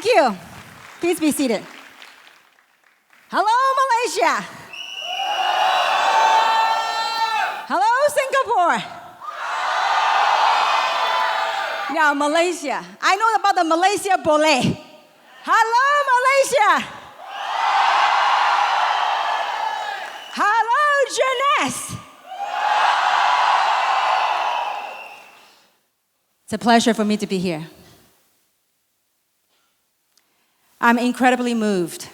Thank you. Please be seated. Hello, Malaysia. Hello, Singapore. Now, Malaysia. I know about the Malaysia Boleh. Hello, Malaysia. Hello, Jeunesse. It's a pleasure for me to be here. I'm incredibly moved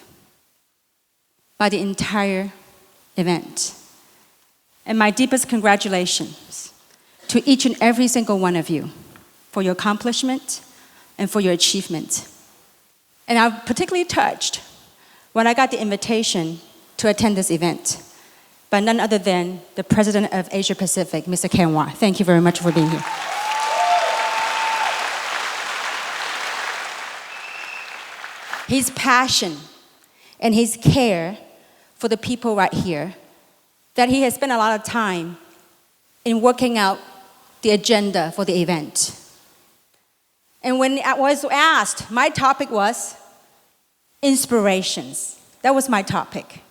by the entire event. And my deepest congratulations to each and every single one of you for your accomplishment and for your achievement. And I'm particularly touched when I got the invitation to attend this event by none other than the President of Asia Pacific, Mr. Kenwa. Thank you very much for being here. His passion and his care for the people right here, that he has spent a lot of time in working out the agenda for the event. And when I was asked, my topic was inspirations. That was my topic.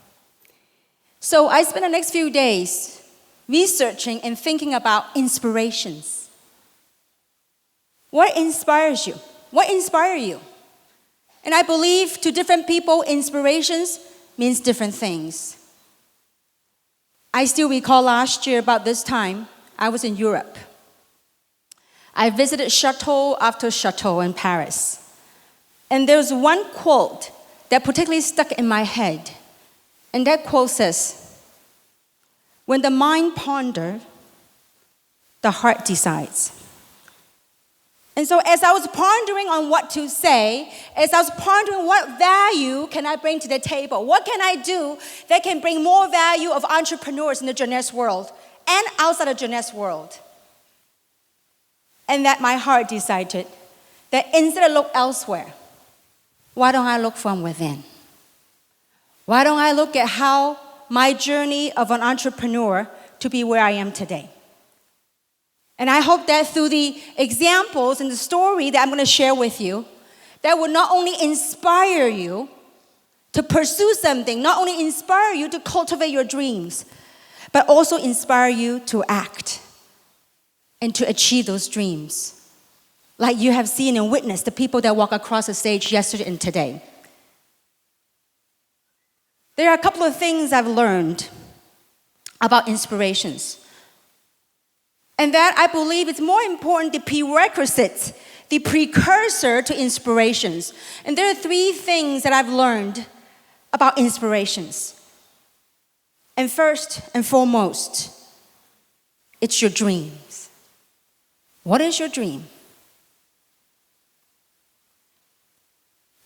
So I spent the next few days researching and thinking about inspirations. What inspires you? What inspires you? And I believe to different people, inspirations means different things. I still recall last year about this time, I was in Europe. I visited chateau after chateau in Paris. And there's one quote that particularly stuck in my head. And that quote says, "When the mind ponders, the heart decides." And so as I was pondering on what to say, as I was pondering what value can I bring to the table, what can I do that can bring more value of entrepreneurs in the jeunesse world and outside the jeunesse world, and that my heart decided that instead of look elsewhere, why don't I look from within? Why don't I look at how my journey of an entrepreneur to be where I am today? And I hope that through the examples and the story that I'm going to share with you, that will not only inspire you to pursue something, not only inspire you to cultivate your dreams, but also inspire you to act and to achieve those dreams. Like you have seen and witnessed the people that walk across the stage yesterday and today. There are a couple of things I've learned about inspirations. And that I believe it's more important, the prerequisites, the precursor to inspirations. And there are three things that I've learned about inspirations. And first and foremost, it's your dreams. What is your dream?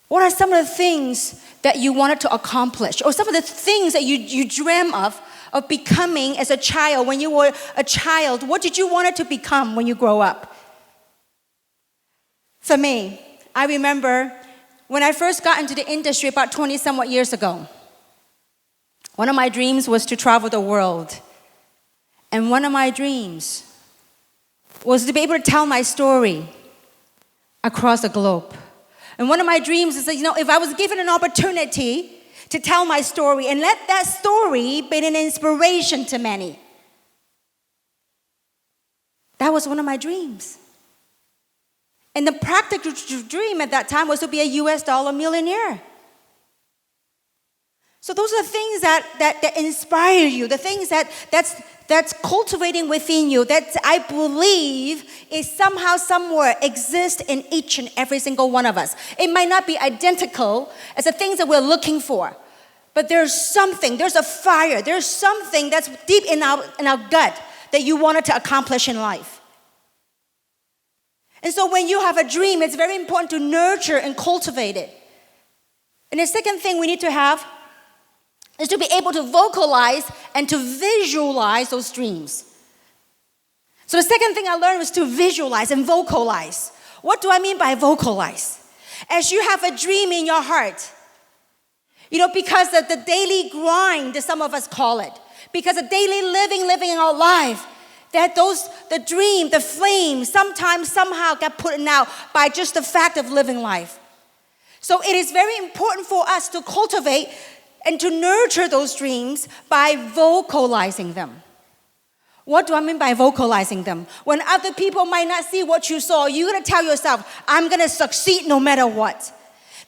What are some of the things that you wanted to accomplish? Or some of the things that you dream of becoming as a child? When you were a child, what did you want to become when you grow up? For me, I remember when I first got into the industry about 20-somewhat years ago, one of my dreams was to travel the world. And one of my dreams was to be able to tell my story across the globe. And one of my dreams is that, if I was given an opportunity to tell my story and let that story be an inspiration to many. That was one of my dreams. And the practical dream at that time was to be a US dollar millionaire. So those are the things that inspire you, the things that's cultivating within you, that I believe is somehow, somewhere exists in each and every single one of us. It might not be identical as the things that we're looking for, but there's something, there's a fire, there's something that's deep in our gut that you wanted to accomplish in life. And so when you have a dream, it's very important to nurture and cultivate it. And the second thing we need to have is to be able to vocalize and to visualize those dreams. So the second thing I learned was to visualize and vocalize. What do I mean by vocalize? As you have a dream in your heart, because of the daily grind, that some of us call it, because of daily living in our life, that the dream, the flame, sometimes, somehow got put out by just the fact of living life. So it is very important for us to cultivate and to nurture those dreams by vocalizing them. What do I mean by vocalizing them? When other people might not see what you saw, you're going to tell yourself, I'm going to succeed no matter what.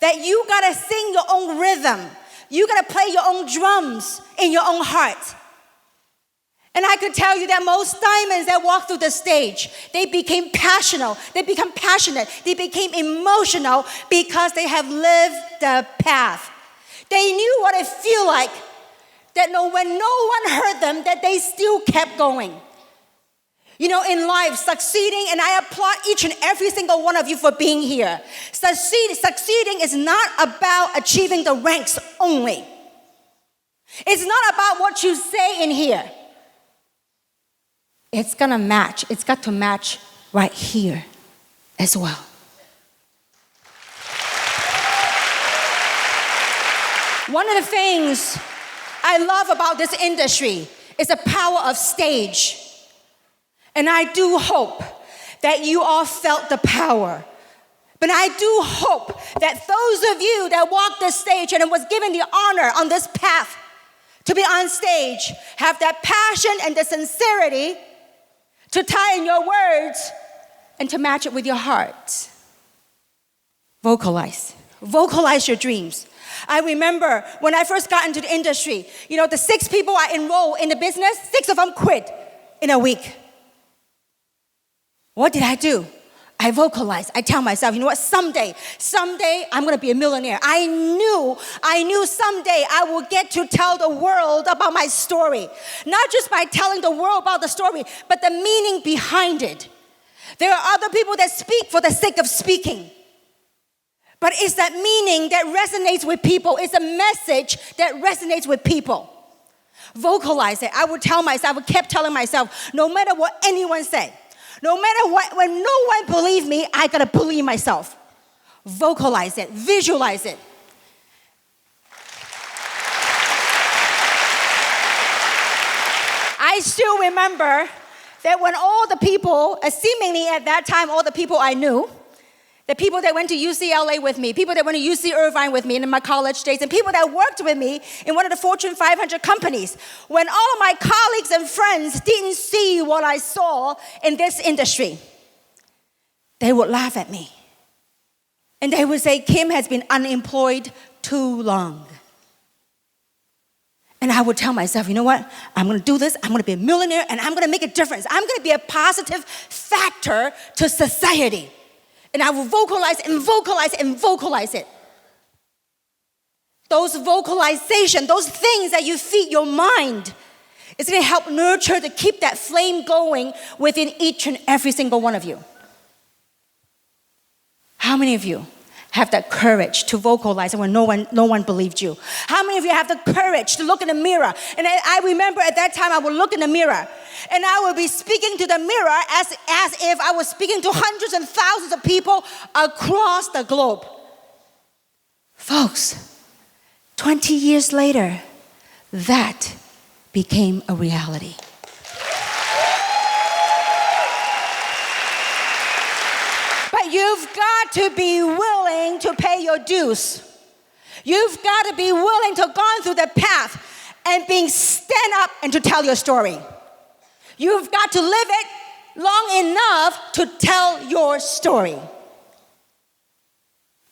That you got to sing your own rhythm. You got to play your own drums in your own heart. And I could tell you that most diamonds that walk through the stage, they became passionate. They become passionate. They became emotional because they have lived the path. They knew what it felt like. That when no one heard them, that they still kept going. You know, in life, succeeding, and I applaud each and every single one of you for being here. Succeeding is not about achieving the ranks only. It's not about what you say in here. It's got to match right here as well. One of the things I love about this industry is the power of stage. And I do hope that you all felt the power. But I do hope that those of you that walked the stage and was given the honor on this path to be on stage have that passion and the sincerity to tie in your words and to match it with your heart. Vocalize your dreams. I remember when I first got into the industry, the 6 people I enrolled in the business, 6 of them quit in a week. What did I do? I vocalized. I tell myself, you know what, someday I'm going to be a millionaire. I knew someday I will get to tell the world about my story. Not just by telling the world about the story, but the meaning behind it. There are other people that speak for the sake of speaking. But it's that meaning that resonates with people. It's a message that resonates with people. Vocalize it. I kept telling myself, no matter what anyone said, no matter what, when no one believed me, I gotta believe myself. Vocalize it, visualize it. I still remember that when all the people, seemingly at that time, all the people I knew, the people that went to UCLA with me, people that went to UC Irvine with me in my college days, and people that worked with me in one of the Fortune 500 companies, when all of my colleagues and friends didn't see what I saw in this industry, they would laugh at me. And they would say, Kim has been unemployed too long. And I would tell myself, you know what? I'm going to do this. I'm going to be a millionaire, and I'm going to make a difference. I'm going to be a positive factor to society. And I will vocalize and vocalize and vocalize it. Those vocalization, those things that you feed your mind, it's going to help nurture to keep that flame going within each and every single one of you. How many of you have that courage to vocalize when no one believed you? How many of you have the courage to look in the mirror? And I remember at that time I would look in the mirror and I would be speaking to the mirror as if I was speaking to hundreds and thousands of people across the globe. Folks, 20 years later, that became a reality. But you've got to be willing to pay your dues. You've got to be willing to go through the path and stand up and to tell your story. You've got to live it long enough to tell your story.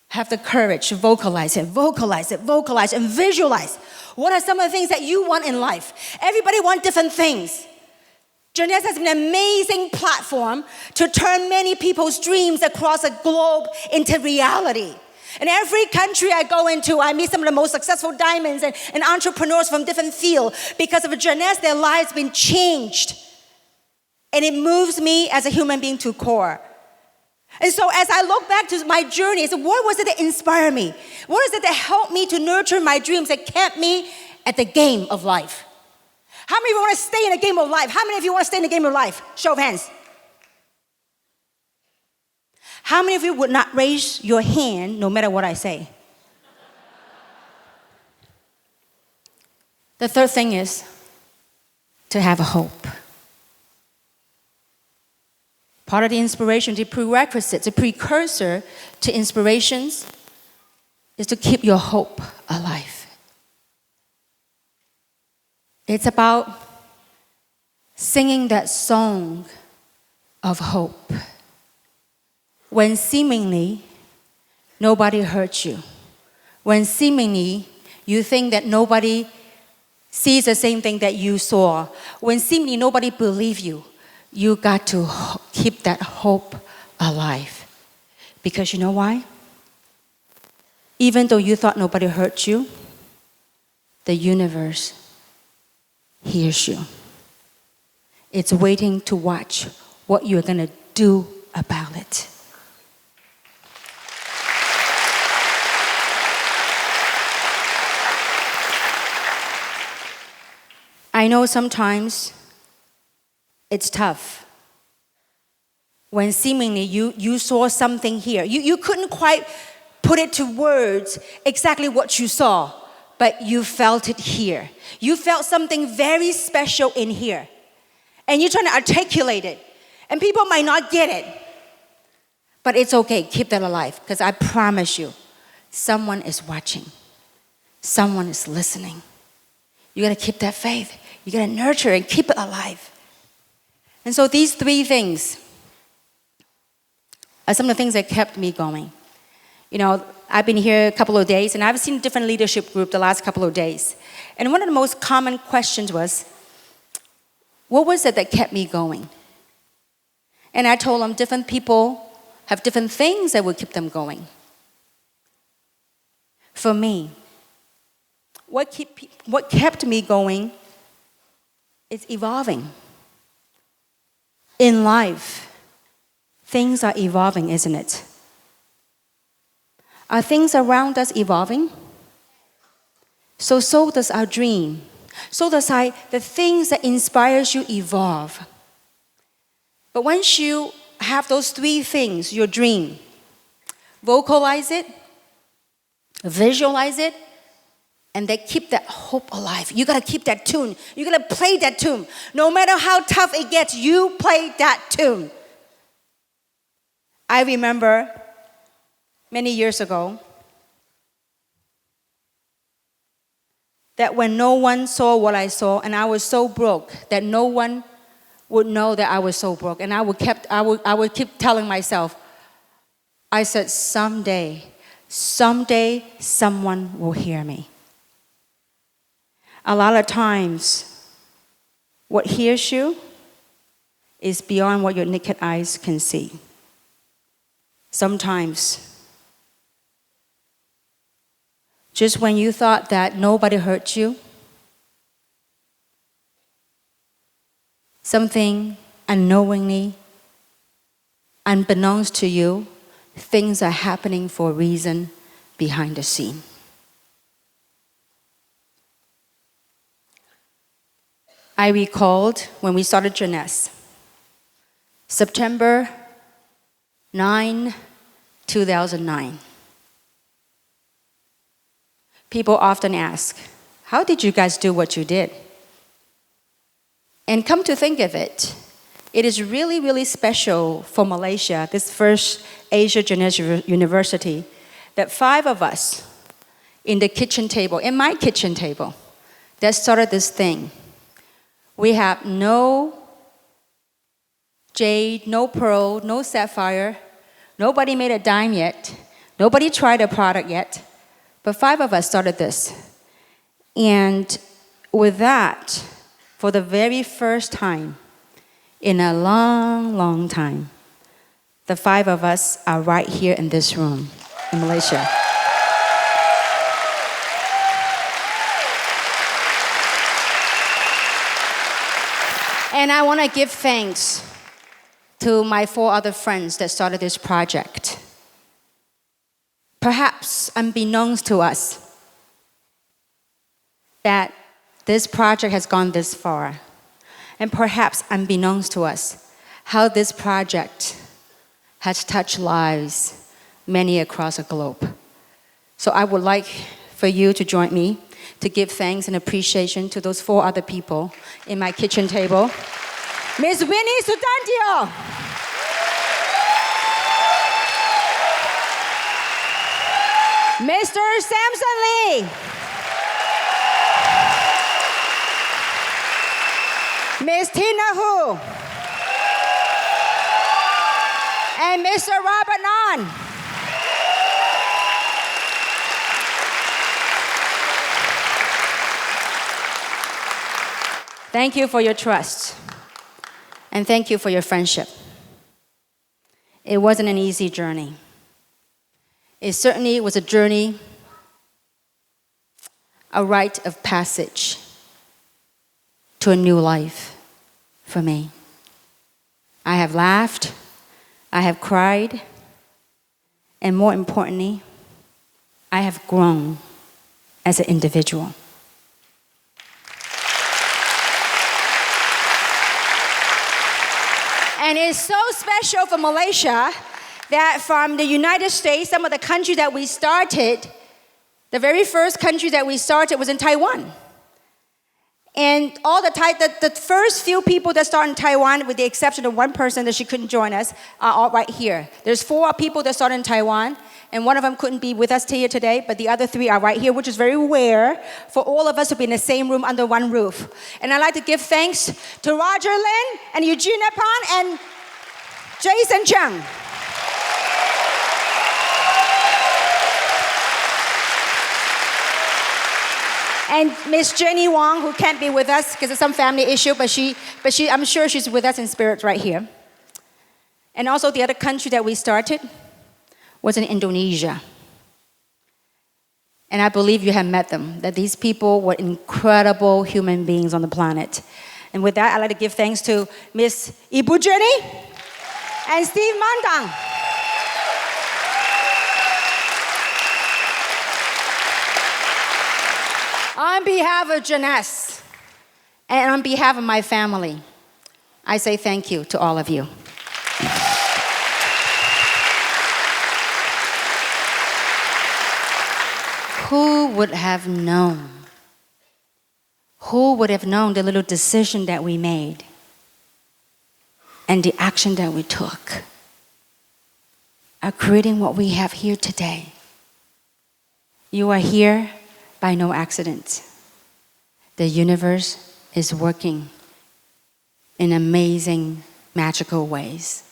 Have the courage to vocalize it, and visualize. What are some of the things that you want in life? Everybody wants different things. Jeunesse has been an amazing platform to turn many people's dreams across the globe into reality. In every country I go into, I meet some of the most successful diamonds and entrepreneurs from different fields. Because of Jeunesse, their lives have been changed. And it moves me as a human being to core. And so as I look back to my journey, I said, what was it that inspired me? What is it that helped me to nurture my dreams, that kept me at the game of life? How many of you want to stay in the game of life? How many of you want to stay in the game of life? Show of hands. How many of you would not raise your hand no matter what I say? The third thing is to have a hope. Part of the inspiration, the prerequisite, the precursor to inspirations is to keep your hope alive. It's about singing that song of hope when seemingly nobody hurt you, when seemingly you think that nobody sees the same thing that you saw, when seemingly nobody believes you, you got to keep that hope alive. Because you know why? Even though you thought nobody hurt you, the universe hears you. It's waiting to watch what you're going to do about it. I know sometimes it's tough when seemingly you saw something here. You couldn't quite put it to words exactly what you saw, but you felt it here. You felt something very special in here. And you're trying to articulate it. And people might not get it. But it's okay, keep that alive. Because I promise you, someone is watching. Someone is listening. You gotta keep that faith. You gotta nurture and keep it alive. And so these three things are some of the things that kept me going. You know, I've been here a couple of days, and I've seen different leadership group the last couple of days. And one of the most common questions was, what was it that kept me going? And I told them different people have different things that will keep them going. For me, what kept me going is evolving. In life, things are evolving, isn't it? Are things around us evolving? So does our dream. So does the things that inspires you evolve. But once you have those three things, your dream, vocalize it, visualize it, and then keep that hope alive. You gotta keep that tune. You gotta play that tune. No matter how tough it gets, you play that tune. I remember many years ago that when no one saw what I saw, and I was so broke that no one would know that I was so broke, and I would keep telling myself, I said, someday someone will hear me. A lot of times, what hears you is beyond what your naked eyes can see. Sometimes, just when you thought that nobody hurt you, something unknowingly, unbeknownst to you, things are happening for a reason behind the scene. I recalled when we started Jeunesse, September 9, 2009. People often ask, how did you guys do what you did? And come to think of it, it is really, really special for Malaysia, this first AJU University, that 5 of us in the kitchen table, in my kitchen table, that started this thing. We have no jade, no pearl, no sapphire. Nobody made a dime yet. Nobody tried a product yet. But 5 of us started this. And with that, for the very first time in a long, long time, the 5 of us are right here in this room in Malaysia. And I want to give thanks to my 4 other friends that started this project. Perhaps unbeknownst to us that this project has gone this far. And perhaps unbeknownst to us how this project has touched lives, many across the globe. So I would like for you to join me to give thanks and appreciation to those 4 other people in my kitchen table. Miss Winnie Sutantio. Mr. Samson Lee. Miss Tina Hu. And Mr. Robert Nan. Thank you for your trust. And thank you for your friendship. It wasn't an easy journey. It certainly was a journey, a rite of passage to a new life for me. I have laughed, I have cried, and more importantly, I have grown as an individual. And it's so special for Malaysia that from the United States, some of the countries that we started, the very first country that we started was in Taiwan. And all the first few people that started in Taiwan, with the exception of one person that she couldn't join us, are all right here. There's 4 people that started in Taiwan, and one of them couldn't be with us here today, but the other 3 are right here, which is very rare for all of us to be in the same room under one roof. And I'd like to give thanks to Roger Lin and Eugene Pan and Jason Chung. And Miss Jenny Wong, who can't be with us because of some family issue, but I'm sure she's with us in spirit right here. And also the other country that we started was in Indonesia. And I believe you have met them, that these people were incredible human beings on the planet. And with that, I'd like to give thanks to Miss Ibu Jenny and Steve Mandang. On behalf of Janesse and on behalf of my family, I say thank you to all of you. Who would have known? Who would have known the little decision that we made and the action that we took are creating what we have here today? You are here by no accident. The universe is working in amazing, magical ways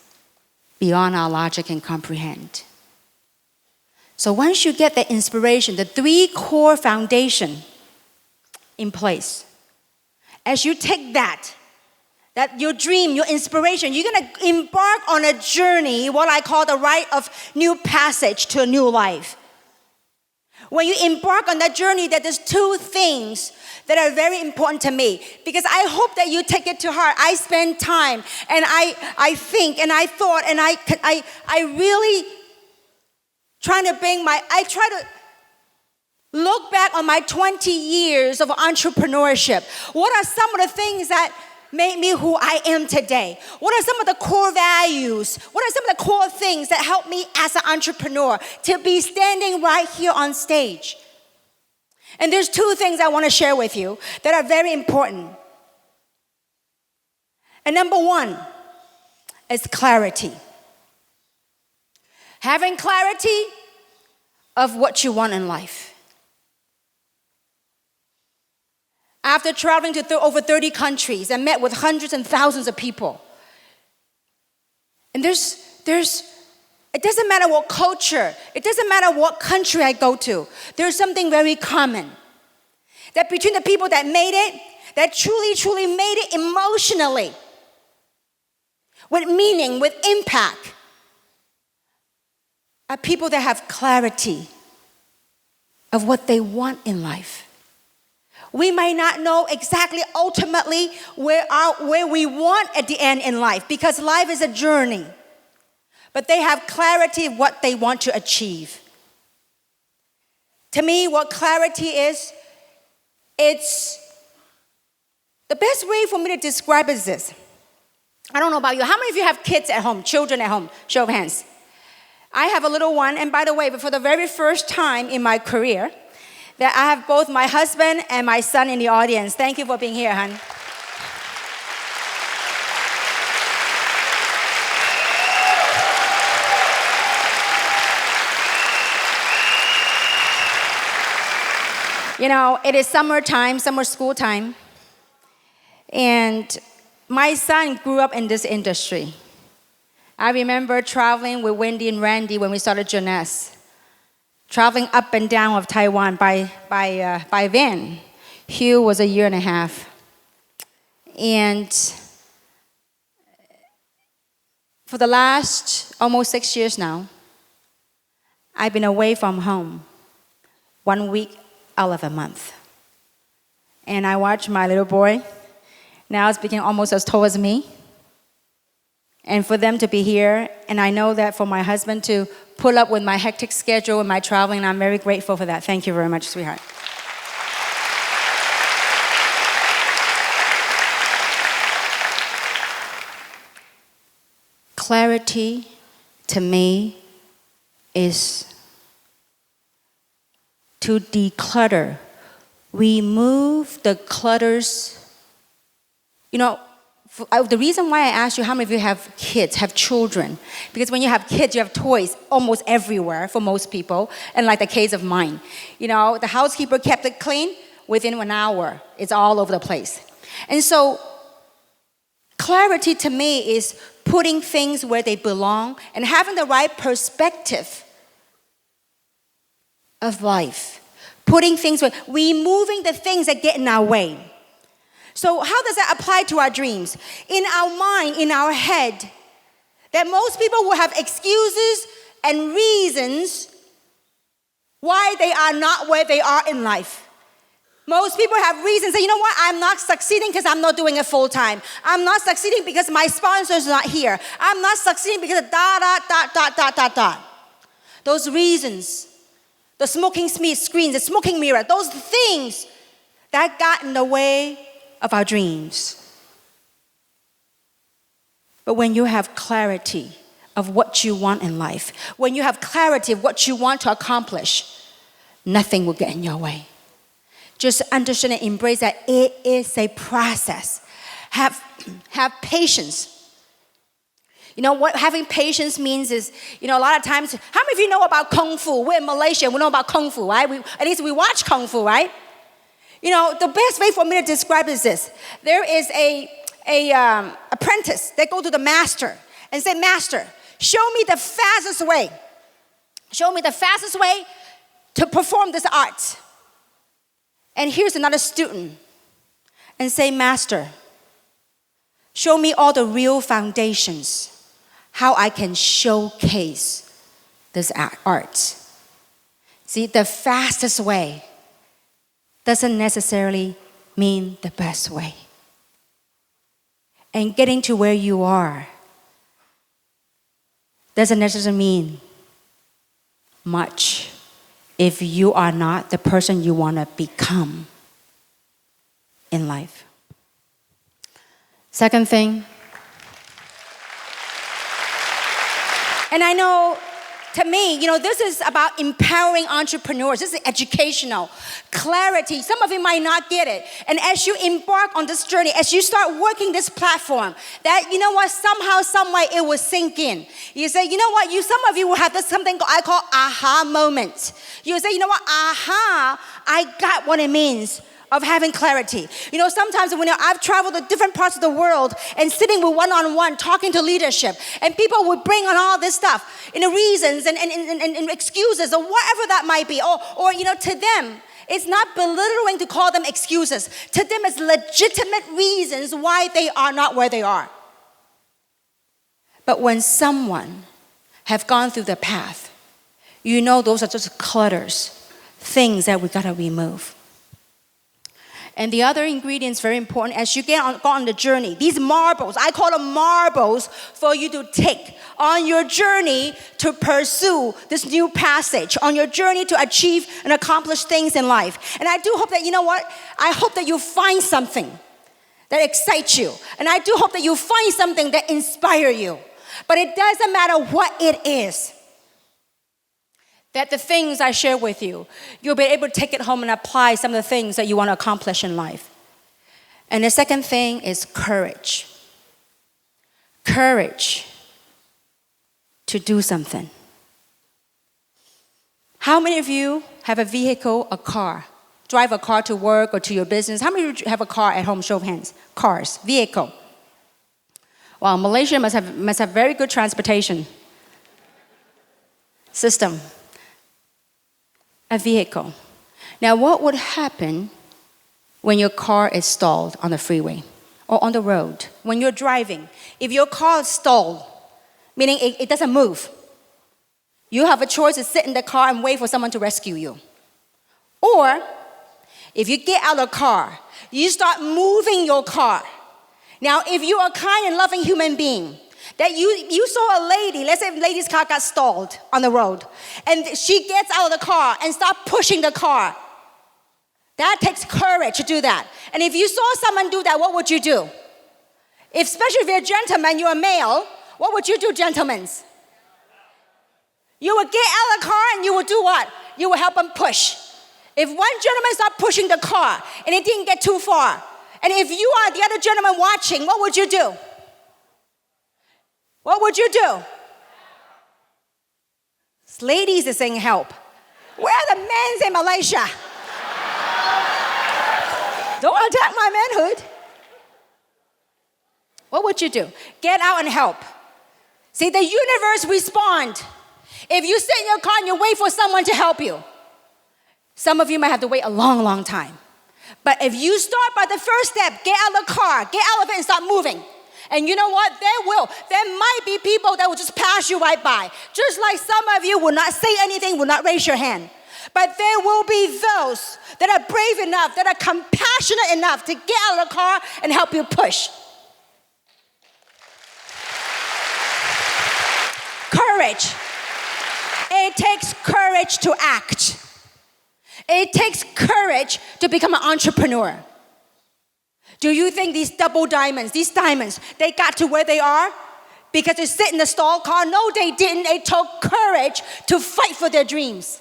beyond our logic and comprehend. So once you get the inspiration, the 3 core foundation in place, as you take that your dream, your inspiration, you're going to embark on a journey, what I call the rite of new passage to a new life. When you embark on that journey, that there's 2 things that are very important to me, because I hope that you take it to heart. I spend time and I think and I thought and I really try to look back on my 20 years of entrepreneurship. What are some of the things that made me who I am today? What are some of the core values? What are some of the core things that helped me as an entrepreneur to be standing right here on stage? And there's 2 things I want to share with you that are very important. And number 1 is clarity. Having clarity of what you want in life. After traveling to over 30 countries and met with hundreds and thousands of people. And it doesn't matter what culture, it doesn't matter what country I go to, there's something very common. That between the people that made it, that truly made it emotionally, with meaning, with impact, are people that have clarity of what they want in life. We might not know exactly ultimately where we want at the end in life, because life is a journey. But they have clarity of what they want to achieve. To me, what clarity is, it's the best way for me to describe is this. I don't know about you. How many of you have kids at home, children at home? Show of hands. I have a little one, and by the way, for the very first time in my career, that I have both my husband and my son in the audience. Thank you for being here, hon. It is summertime, summer school time. And my son grew up in this industry. I remember traveling with Wendy and Randy when we started Jeunesse. Traveling up and down of Taiwan by van. HUI was a year and a half. And for the last almost 6 years now, I've been away from home 1 week out of a month. And I watch my little boy now speaking almost as tall as me. And for them to be here, and I know that for my husband to pull up with my hectic schedule and my traveling, I'm very grateful for that. Thank you very much, sweetheart. Clarity to me is to declutter. Remove the clutters. The reason why I asked you how many of you have kids, have children, because when you have kids, you have toys almost everywhere for most people, and like the case of mine. The housekeeper kept it clean, within 1 hour, it's all over the place. And so, clarity to me is putting things where they belong and having the right perspective of life. Putting things where, removing the things that get in our way. So how does that apply to our dreams? In our mind, in our head, that most people will have excuses and reasons why they are not where they are in life. Most people have reasons that, I'm not succeeding because I'm not doing it full time. I'm not succeeding because my sponsor's not here. I'm not succeeding because of . Those reasons, the smoking screens, the smoking mirror, those things that got in the way of our dreams. But when you have clarity of what you want in life, when you have clarity of what you want to accomplish, nothing will get in your way. Just understand and embrace that it is a process. Have patience. What having patience means is, a lot of times, how many of you know about Kung Fu? We're in Malaysia, we know about Kung Fu, right? At least we watch Kung Fu, right? The best way for me to describe is this. There is a apprentice that go to the master and say, Master, show me the fastest way. Show me the fastest way to perform this art. And here's another student and say, Master, show me all the real foundations, how I can showcase this art. See, the fastest way doesn't necessarily mean the best way. And getting to where you are doesn't necessarily mean much if you are not the person you want to become in life. Second thing, and I know, to me, this is about empowering entrepreneurs. This is educational. Clarity. Some of you might not get it. And as you embark on this journey, as you start working this platform, that, somehow, some way it will sink in. You say, some of you will have something I call aha moment. You say, aha, I got what it means of having clarity. Sometimes when I've traveled to different parts of the world and sitting with one-on-one, talking to leadership, and people would bring on all this stuff, reasons and excuses or whatever that might be. Or to them, it's not belittling to call them excuses. To them, it's legitimate reasons why they are not where they are. But when someone have gone through the path, those are just clutters, things that we gotta remove. And the other ingredient is very important as you go on the journey. These marbles, I call them marbles for you to take on your journey to pursue this new passage, on your journey to achieve and accomplish things in life. And I do hope that, I hope that you find something that excites you. And I do hope that you find something that inspires you. But it doesn't matter what it is. That the things I share with you, you'll be able to take it home and apply some of the things that you want to accomplish in life. And the second thing is courage. Courage to do something. How many of you have a vehicle, a car, drive a car to work or to your business? How many of you have a car at home? Show of hands. Cars, vehicle. Well, Malaysia must have very good transportation system. A vehicle. Now, what would happen when your car is stalled on the freeway or on the road? When you're driving, if your car is stalled, meaning it doesn't move, you have a choice to sit in the car and wait for someone to rescue you. Or, if you get out of the car, you start moving your car. Now, if you are a kind and loving human being, that you saw a lady, let's say a lady's car got stalled on the road, and she gets out of the car and starts pushing the car. That takes courage to do that. And if you saw someone do that, what would you do? Especially if you're a gentleman, you're a male, what would you do, gentlemen? You would get out of the car and you would do what? You would help them push. If one gentleman started pushing the car and it didn't get too far, and if you are the other gentleman watching, what would you do? What would you do? Ladies are saying help. Where are the men in Malaysia? Don't attack my manhood. What would you do? Get out and help. See, the universe responds. If you sit in your car and you wait for someone to help you, some of you might have to wait a long, long time. But if you start by the first step, get out of the car, get out of it and start moving. And you know what? There might be people that will just pass you right by. Just like some of you will not say anything, will not raise your hand. But there will be those that are brave enough, that are compassionate enough to get out of the car and help you push. Courage. It takes courage to act. It takes courage to become an entrepreneur. Do you think these diamonds, they got to where they are because they sit in the stall car? No, they didn't. They took courage to fight for their dreams.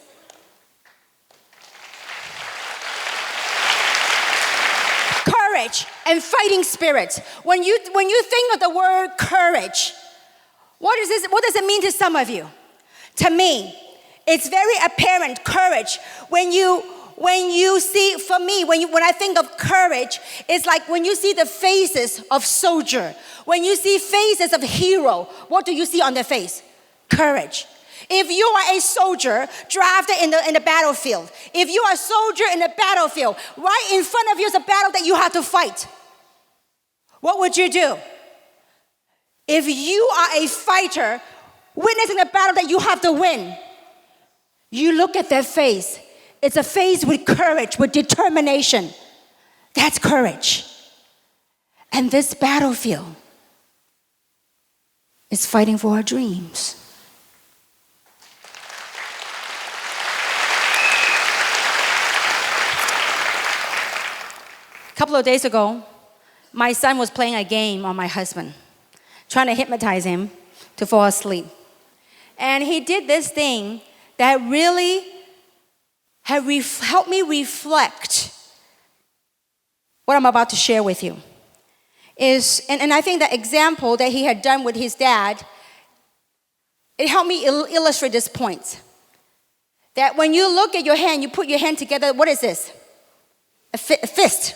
Courage and fighting spirit. When you think of the word courage, what does it mean to some of you? To me, it's very apparent courage when you see, for me, when I think of courage, it's like when you see the faces of soldier, when you see faces of hero, what do you see on their face? Courage. If you are a soldier drafted in the battlefield, if you are a soldier in the battlefield, right in front of you is a battle that you have to fight, what would you do? If you are a fighter witnessing a battle that you have to win, you look at their face. It's a face with courage, with determination. That's courage. And this battlefield is fighting for our dreams. A couple of days ago, my son was playing a game on my husband, trying to hypnotize him to fall asleep. And he did this thing that really helped me reflect what I'm about to share with you. And I think that example that he had done with his dad, it helped me illustrate this point. That when you look at your hand, you put your hand together, what is this? A fist.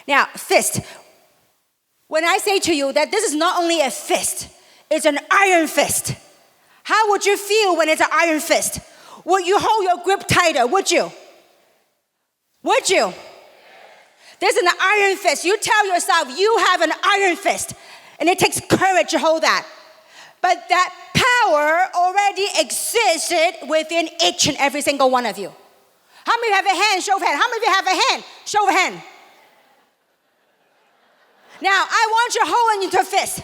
Now, fist. When I say to you that this is not only a fist, it's an iron fist. How would you feel when it's an iron fist? Would you hold your grip tighter, would you? Would you? There's an iron fist. You tell yourself you have an iron fist, and it takes courage to hold that. But that power already existed within each and every single one of you. How many have a hand? Show of hand. How many of you have a hand? Show of hand. Now, I want you to hold it into a fist.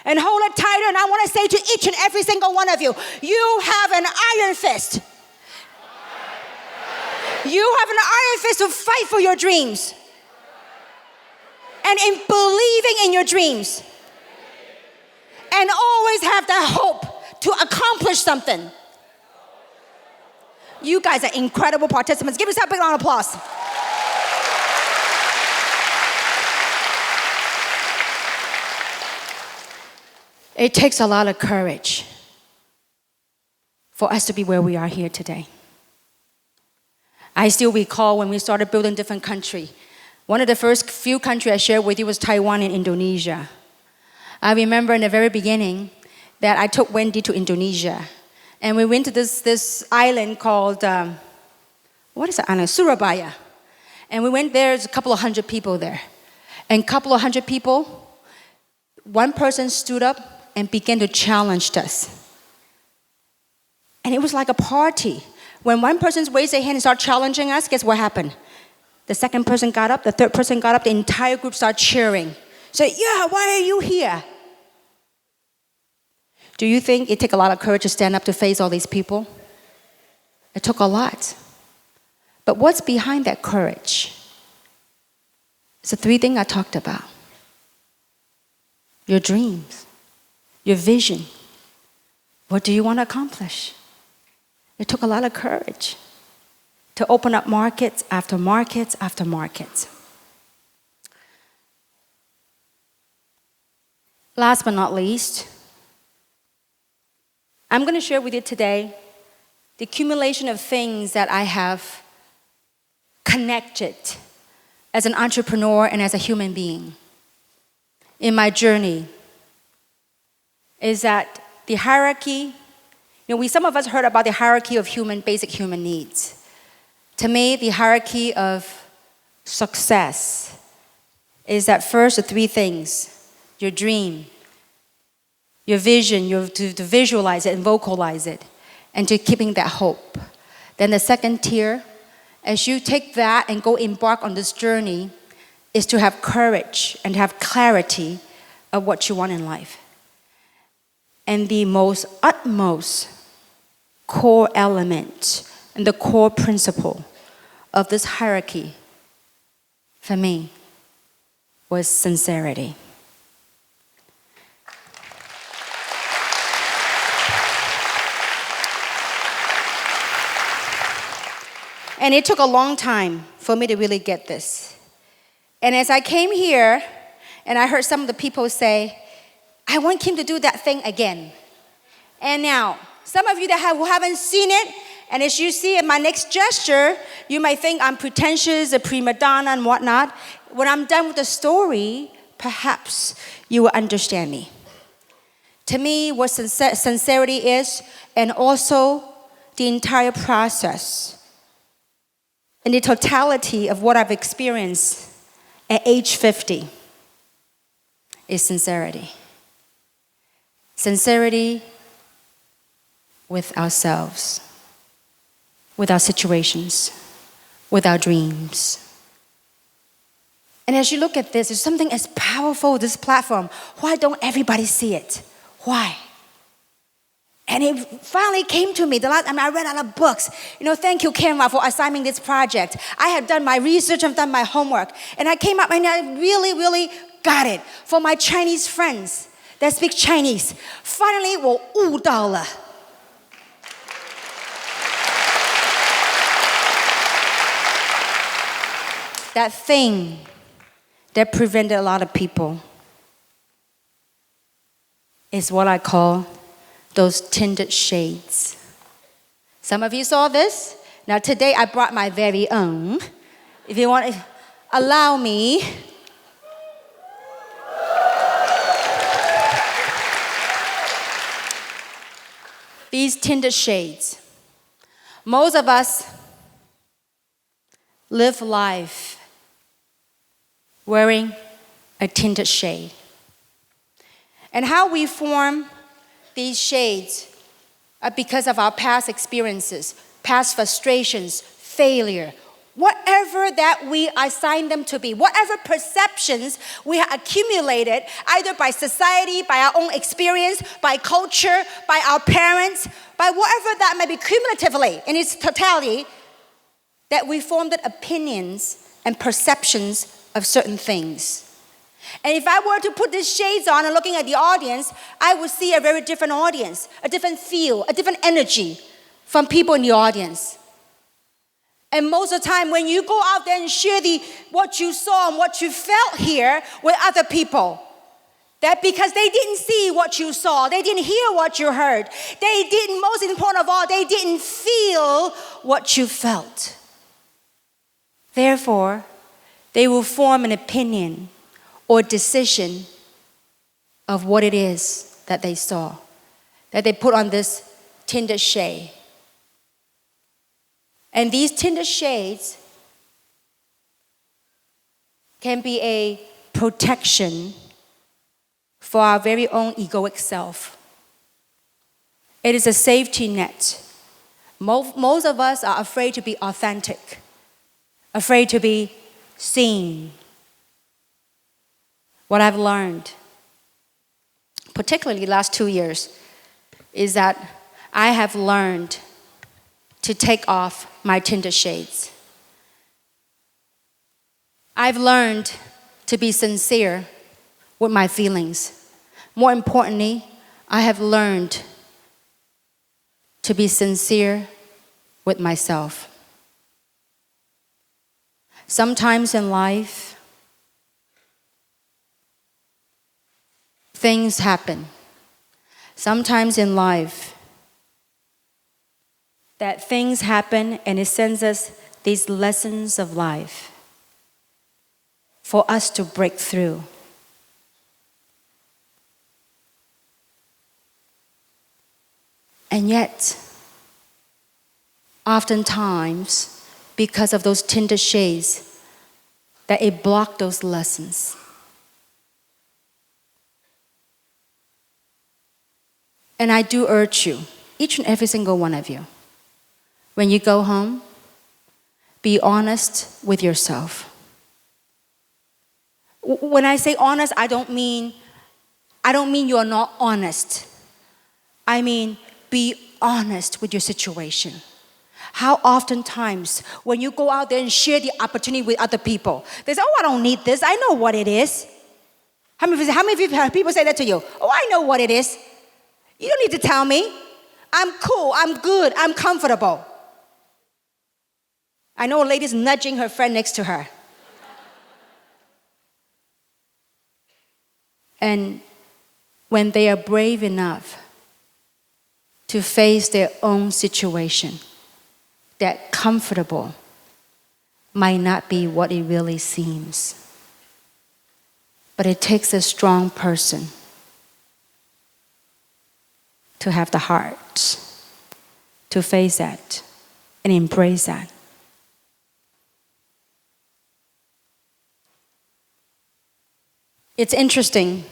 And hold it tighter, and I want to say to each and every single one of you, you have an iron fist. You have an iron fist to fight for your dreams. And in believing in your dreams. And always have that hope to accomplish something. You guys are incredible participants. Give yourself a big round of applause. It takes a lot of courage for us to be where we are here today. I still recall when we started building different country. One of the first few countries I shared with you was Taiwan and Indonesia. I remember in the very beginning that I took Wendy to Indonesia. And we went to this island called, what is the island? Surabaya. And we went there, there's a couple of hundred people there. And a couple of hundred people, one person stood up and began to challenge us. And it was like a party. When one person raised their hand and started challenging us, guess what happened? The second person got up, the third person got up, the entire group started cheering. Say, yeah, why are you here? Do you think it took a lot of courage to stand up to face all these people? It took a lot. But what's behind that courage? It's the three things I talked about. Your dreams, your vision. What do you want to accomplish? It took a lot of courage to open up markets after markets after markets. Last but not least, I'm going to share with you today the accumulation of things that I have connected as an entrepreneur and as a human being in my journey. Is that the hierarchy, some of us heard about the hierarchy of basic human needs. To me, the hierarchy of success is that first, the three things: your dream, your vision, to visualize it and vocalize it, and to keeping that hope. Then the second tier, as you take that and go embark on this journey, is to have courage and have clarity of what you want in life. And the utmost core element and the core principle of this hierarchy for me was sincerity. And it took a long time for me to really get this. And as I came here and I heard some of the people say, I want Kim to do that thing again. And now, some of you who haven't seen it, and as you see in my next gesture, you might think I'm pretentious, a prima donna and whatnot. When I'm done with the story, perhaps you will understand me. To me, what sincerity is, and also the entire process, and the totality of what I've experienced at age 50 is sincerity. Sincerity with ourselves, with our situations, with our dreams. And as you look at this, there's something as powerful with this platform. Why don't everybody see it? Why? And it finally came to me the last time I read out of books. Thank you, Canva, for assigning this project. I have done my research, I've done my homework. And I came up and I really, really got it. For my Chinese friends that speak Chinese, finally 我悟到了. That thing that prevented a lot of people is what I call those tinted shades. Some of you saw this. Now today I brought my very own. If you want to allow me. These tinted shades. Most of us live life wearing a tinted shade. And how we form these shades are because of our past experiences, past frustrations, failure, whatever that we assign them to be, whatever perceptions we have accumulated either by society, by our own experience, by culture, by our parents, by whatever that may be cumulatively in its totality, that we formed opinions and perceptions of certain things. And if I were to put these shades on and looking at the audience, I would see a very different audience, a different feel, a different energy from people in the audience. And most of the time, when you go out there and share what you saw and what you felt here with other people, that because they didn't see what you saw, they didn't hear what you heard, they didn't, most important of all, they didn't feel what you felt. Therefore, they will form an opinion or decision of what it is that they saw, that they put on this tinted shade. And these tinted shades can be a protection for our very own egoic self. It is a safety net. Most of us are afraid to be authentic, afraid to be seen. What I've learned, particularly the last 2 years, is that I have learned to take off my tinted shades. I've learned to be sincere with my feelings. More importantly, I have learned to be sincere with myself. Sometimes in life, things happen. Sometimes in life, that things happen and it sends us these lessons of life for us to break through. And yet, oftentimes, because of those tinted shades, that it blocked those lessons. And I do urge you, each and every single one of you, when you go home, be honest with yourself. When I say honest, I don't mean you are not honest. I mean, be honest with your situation. How oftentimes, when you go out there and share the opportunity with other people, they say, oh, I don't need this. I know what it is. How many of you have people say that to you? Oh, I know what it is. You don't need to tell me. I'm cool. I'm good. I'm comfortable. I know a lady's nudging her friend next to her. And when they are brave enough to face their own situation, that comfortable might not be what it really seems. But it takes a strong person to have the heart to face that and embrace that. It's interesting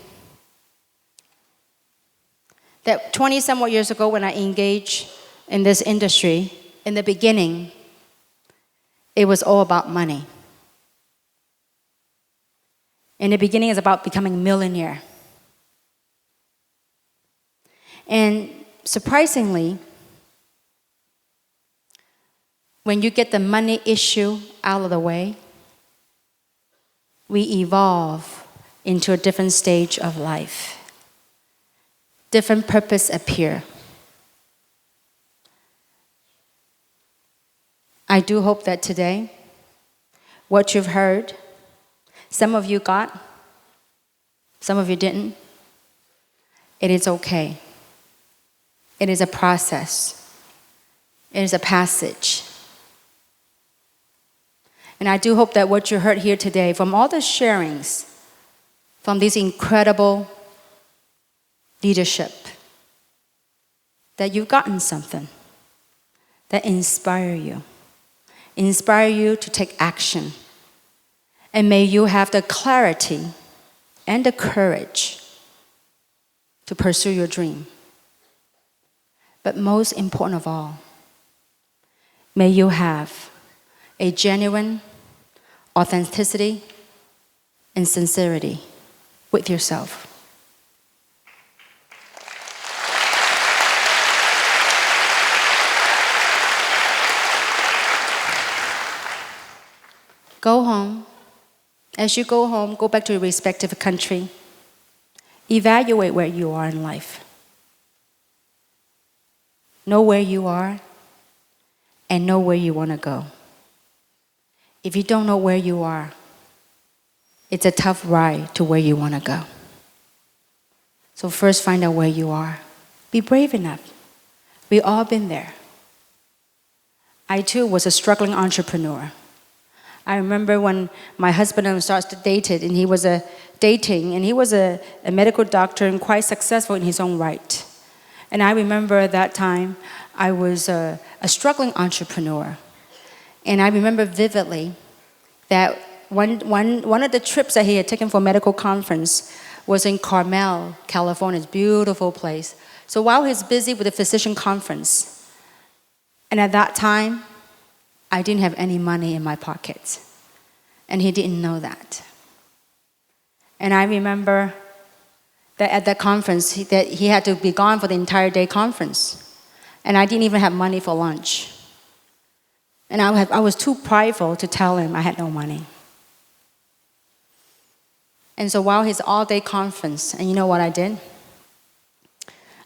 that 20-somewhat years ago when I engaged in this industry, in the beginning, it was all about money. In the beginning, it's about becoming a millionaire. And surprisingly, when you get the money issue out of the way, we evolve into a different stage of life. Different purpose appear. I do hope that today, what you've heard, some of you got, some of you didn't. It is okay. It is a process. It is a passage. And I do hope that what you heard here today, from all the sharings, from this incredible leadership, that you've gotten something that inspire you to take action. And may you have the clarity and the courage to pursue your dream. But most important of all, may you have a genuine authenticity and sincerity with yourself. Go home. As you go home, go back to your respective country. Evaluate where you are in life. Know where you are and know where you want to go. If you don't know where you are, it's a tough ride to where you want to go. So first find out where you are. Be brave enough. We've all been there. I too was a struggling entrepreneur. I remember when my husband and I started dating, and he was a medical doctor and quite successful in his own right. And I remember at that time, I was a struggling entrepreneur. And I remember vividly that one of the trips that he had taken for a medical conference was in Carmel, California, a beautiful place. So while he's busy with the physician conference, and at that time, I didn't have any money in my pocket. And he didn't know that. And I remember that at that conference, that he had to be gone for the entire day conference. And I didn't even have money for lunch. And I was too prideful to tell him I had no money. And so while his all-day conference, and you know what I did?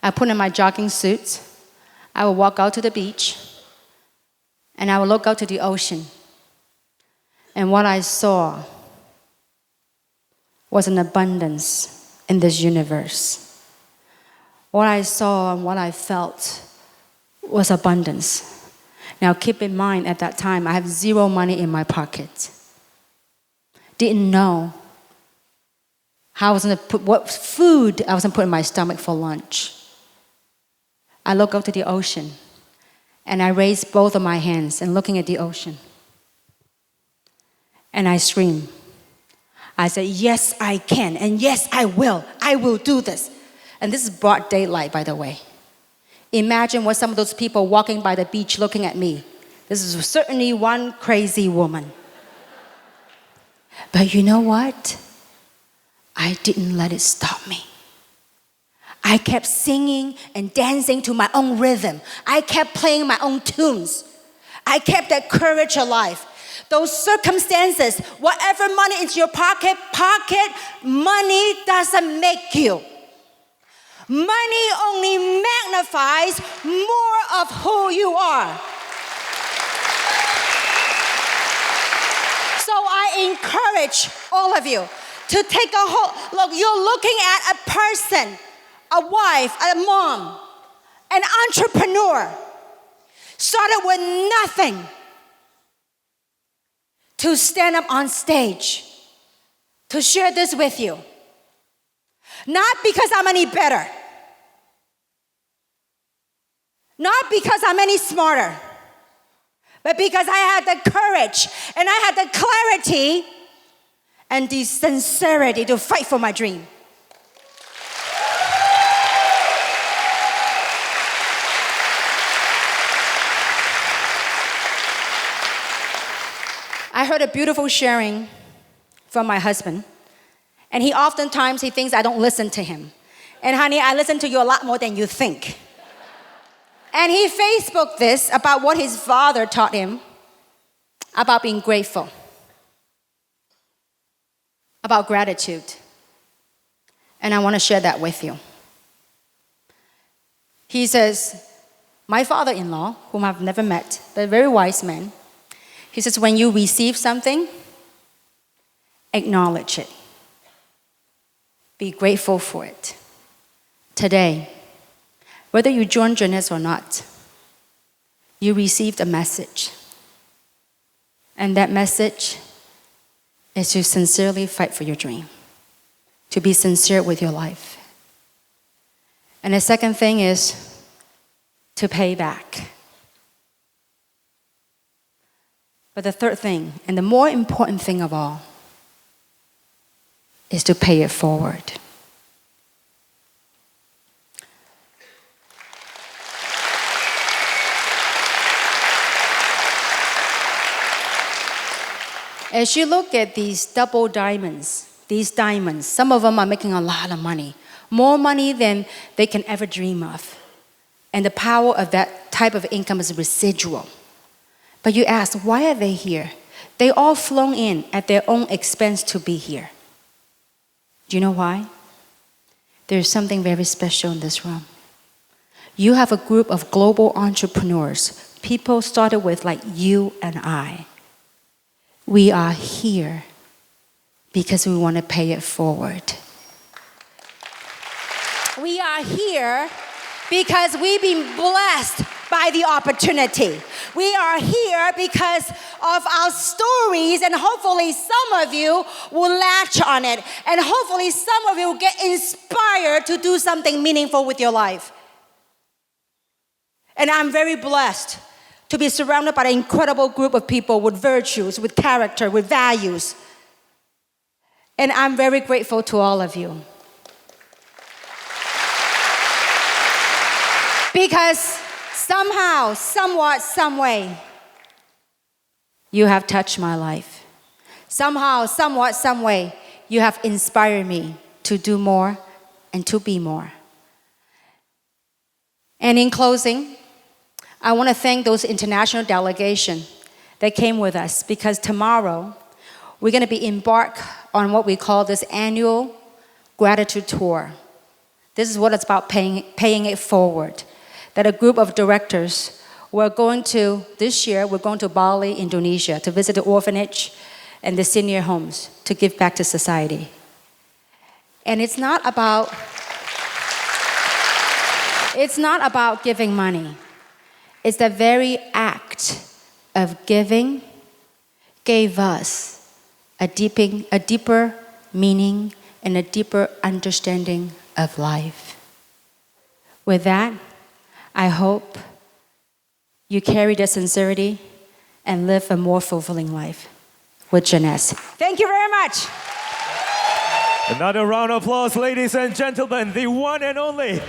I put on my jogging suit. I would walk out to the beach, and I would look out to the ocean. And what I saw was an abundance in this universe. What I saw and what I felt was abundance. Now keep in mind, at that time, I have zero money in my pocket. Didn't know how I was going to put, what food I was going to put in my stomach for lunch. I look up to the ocean, and I raise both of my hands and looking at the ocean. And I scream. I said, yes, I can, and yes, I will. I will do this. And this is broad daylight, by the way. Imagine what some of those people walking by the beach looking at me. This is certainly one crazy woman. But you know what? I didn't let it stop me. I kept singing and dancing to my own rhythm. I kept playing my own tunes. I kept that courage alive. Those circumstances, whatever money is in your pocket money doesn't make you. Money only magnifies more of who you are. So I encourage all of you to take a whole look. You're looking at a person, a wife, a mom, an entrepreneur, started with nothing to stand up on stage to share this with you. Not because I'm any better. Not because I'm any smarter. But because I had the courage and I had the clarity and the sincerity to fight for my dream. I heard a beautiful sharing from my husband. And he thinks I don't listen to him. And honey, I listen to you a lot more than you think. And he Facebooked this about what his father taught him about being grateful, about gratitude. And I want to share that with you. He says, my father-in-law, whom I've never met, but a very wise man, he says, when you receive something, acknowledge it. Be grateful for it. Today, whether you join Jeunesse or not, you received a message. And that message is to sincerely fight for your dream, to be sincere with your life. And the second thing is to pay back. But the third thing, and the more important thing of all, is to pay it forward. As you look at these double diamonds, some of them are making a lot of money, more money than they can ever dream of. And the power of that type of income is residual. But you ask, why are they here? They all flown in at their own expense to be here. Do you know why? There's something very special in this room. You have a group of global entrepreneurs, people started with like you and I. We are here because we want to pay it forward. We are here because we've been blessed by the opportunity. We are here because of our stories, and hopefully some of you will latch on it, and hopefully some of you will get inspired to do something meaningful with your life. And I'm very blessed to be surrounded by an incredible group of people with virtues, with character, with values. And I'm very grateful to all of you. Because somehow, somewhat, some way, you have touched my life. Somehow, somewhat, some way, you have inspired me to do more and to be more. And in closing, I want to thank those international delegations that came with us, because tomorrow we're going to be embarked on what we call this annual gratitude tour. This is what it's about, paying it forward. That a group of directors, this year, we're going to Bali, Indonesia, to visit the orphanage and the senior homes to give back to society. And it's not about giving money. It's the very act of giving gave us a deeper meaning and a deeper understanding of life. With that, I hope you carry the sincerity and live a more fulfilling life with Jeunesse. Thank you very much. Another round of applause, ladies and gentlemen, the one and only